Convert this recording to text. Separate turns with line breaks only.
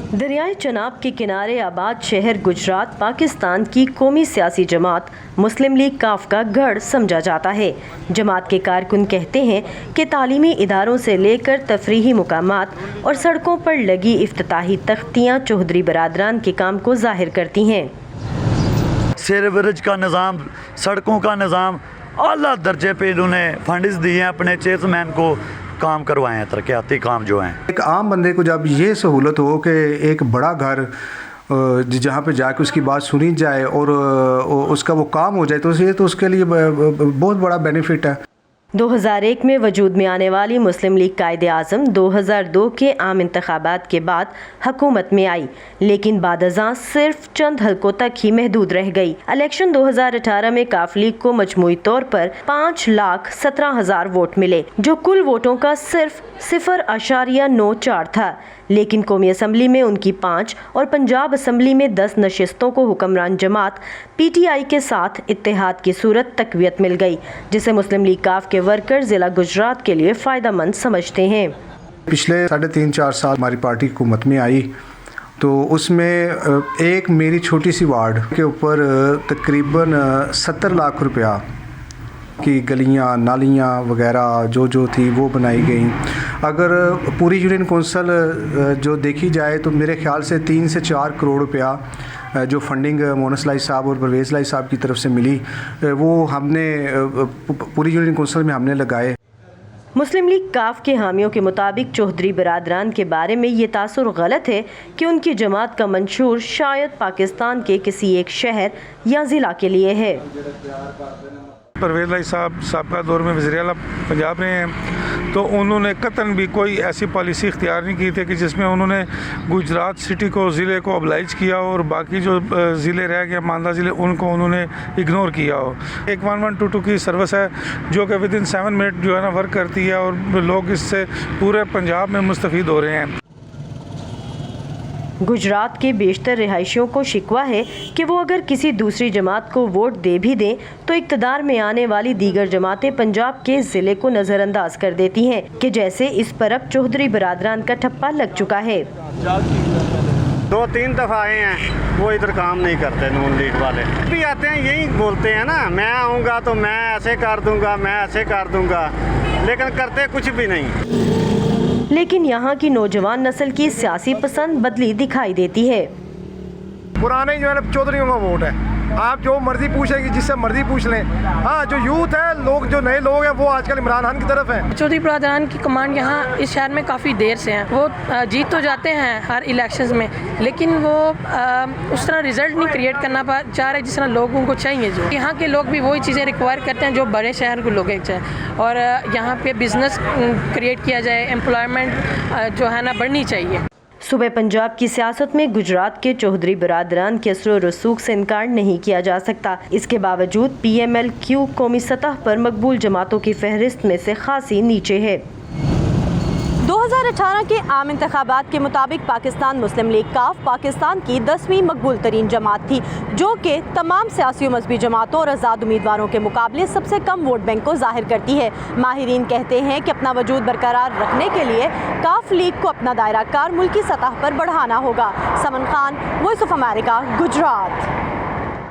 दरियाए चनाब के किनारे आबाद शहर गुजरात पाकिस्तान की कौमी सियासी जमात मुस्लिम लीग काफ का गढ़ समझा जाता है। जमात के कारकुन कहते हैं कि तालीमी इदारों से लेकर तफरीही मुकामात और सड़कों पर लगी इफ्तिताही तख्तियाँ चौधरी बरादरान के काम को जाहिर करती हैं।
सीवरेज का निज़ाम, सड़कों का निज़ाम आला दर्जे पे इन्होंने फंड्स दिए हैं, अपने चेयरमैन को काम करवाए हैं, तरक्याती काम जो हैं।
एक आम बंदे को जब ये सहूलत हो कि एक बड़ा घर जहाँ पे जाके उसकी बात सुनी जाए और उसका वो काम हो जाए, तो ये तो उसके लिए बहुत बड़ा बेनिफिट है।
2001 में वजूद में आने वाली मुस्लिम लीग कायदे आज़म 2002 के आम इंतखाबात के बाद हुकूमत में आई, लेकिन बादज़ां सिर्फ चंद हलकों तक ही महदूद रह गई। इलेक्शन 2018 में काफ लीग को मजमूई तौर पर 5,17,000 वोट मिले, जो कुल वोटों का सिर्फ 0.94 था। लेकिन कौमी असम्बली में उनकी 5 और पंजाब असम्बली में 10 नशिस्तों को हुक्मरान जमात PTI के साथ इत्तेहाद की सूरत तकवीत मिल गई, जिसे मुस्लिम लीग काफ के वर्कर ज़िला गुजरात के लिए फ़ायदेमंद समझते हैं।
पिछले 3.5-4 साल हमारी पार्टी हुकूमत में आई, तो उसमें एक मेरी छोटी सी वार्ड के ऊपर तकरीबन 70 लाख रुपया की गलियाँ नालियाँ वगैरह जो थी वो बनाई गई। अगर पूरी यूनियन कौंसिल जो देखी जाए तो मेरे ख्याल से 3 से 4 करोड़ रुपया जो फंडिंग मोनस लाई साहब और परवेज़ लाई साहब की तरफ से मिली, वो हमने पूरी यूनियन कौंसिल में हमने लगाए।
मुस्लिम लीग काफ के हामियों के मुताबिक चौधरी बरादरान के बारे में ये तासुर गलत है कि उनकी जमात का मंशूर शायद पाकिस्तान के किसी एक शहर या ज़िला के लिए है।
परवेज़ लाई साहब साबका दौर में वज़ीर आला पंजाब रहे हैं, तो उन्होंने कतन भी कोई ऐसी पॉलिसी इख्तियार नहीं की थी कि जिसमें उन्होंने गुजरात सिटी को, ज़िले को ऑब्लाइज किया और बाकी जो ज़िले रह गए मानदा ज़िले उनको उन्होंने इग्नोर किया हो। एक 1122 की सर्विस है जो कि विदिन 7 मिनट जो है ना वर्क करती है और लोग इससे पूरे पंजाब में मुस्तफ़ीद हो रहे हैं।
गुजरात के बेशतर रिहायशियों को शिकवा है कि वो अगर किसी दूसरी जमात को वोट दे भी दें तो इक़्तिदार में आने वाली दीगर जमातें पंजाब के ज़िले को नज़रअंदाज कर देती हैं, कि जैसे इस पर अब चौधरी बरादरान का ठप्पा लग चुका है।
2-3 दफ़ा आए हैं, वो इधर काम नहीं करते। नून लीग वाले भी आते हैं, यही बोलते हैं ना, मैं आऊँगा तो मैं ऐसे कर दूँगा, मैं ऐसे कर दूँगा, लेकिन करते कुछ भी नहीं।
लेकिन यहाँ की नौजवान नस्ल की सियासी पसंद बदली दिखाई देती है।
पुराने जो है ना चौधरीयों का वोट है, आप जो मर्जी पूछेंगे, जिससे मर्जी पूछ लें। हाँ, जो यूथ है, लोग जो नए लोग हैं वो आजकल इमरान खान की तरफ हैं।
चौधरी बरादरान की कमांड यहाँ इस शहर में काफ़ी देर से हैं। वो जीत तो जाते हैं हर इलेक्शंस में, लेकिन वो उस तरह रिजल्ट नहीं क्रिएट करना चाह रहे जिस तरह लोगों को चाहिए। जो यहाँ के लोग भी वही चीज़ें रिक्वायर करते हैं जो बड़े शहर के लोग चाहें, और यहाँ पे बिजनेस क्रिएट किया जाए, एम्प्लॉयमेंट जो है ना बढ़नी चाहिए।
सुबह पंजाब की सियासत में गुजरात के चौधरी बरादरान के असर और रसूख से इनकार नहीं किया जा सकता। इसके बावजूद PMLQ कौमी सतह पर मकबूल जमातों की फहरिस्त में से खासी नीचे है। 2018 के आम इंतखाबात के मुताबिक पाकिस्तान मुस्लिम लीग काफ पाकिस्तान की 10वीं मकबूल तरीन जमात थी, जो कि तमाम सियासी मजहबी जमातों और आज़ाद उम्मीदवारों के मुकाबले सबसे कम वोट बैंक को जाहिर करती है। माहिरीन कहते हैं कि अपना वजूद बरकरार रखने के लिए काफ लीग को अपना दायरा कार मुल्की सतह पर बढ़ाना होगा। Saman Khan, voice of America, Gujarat.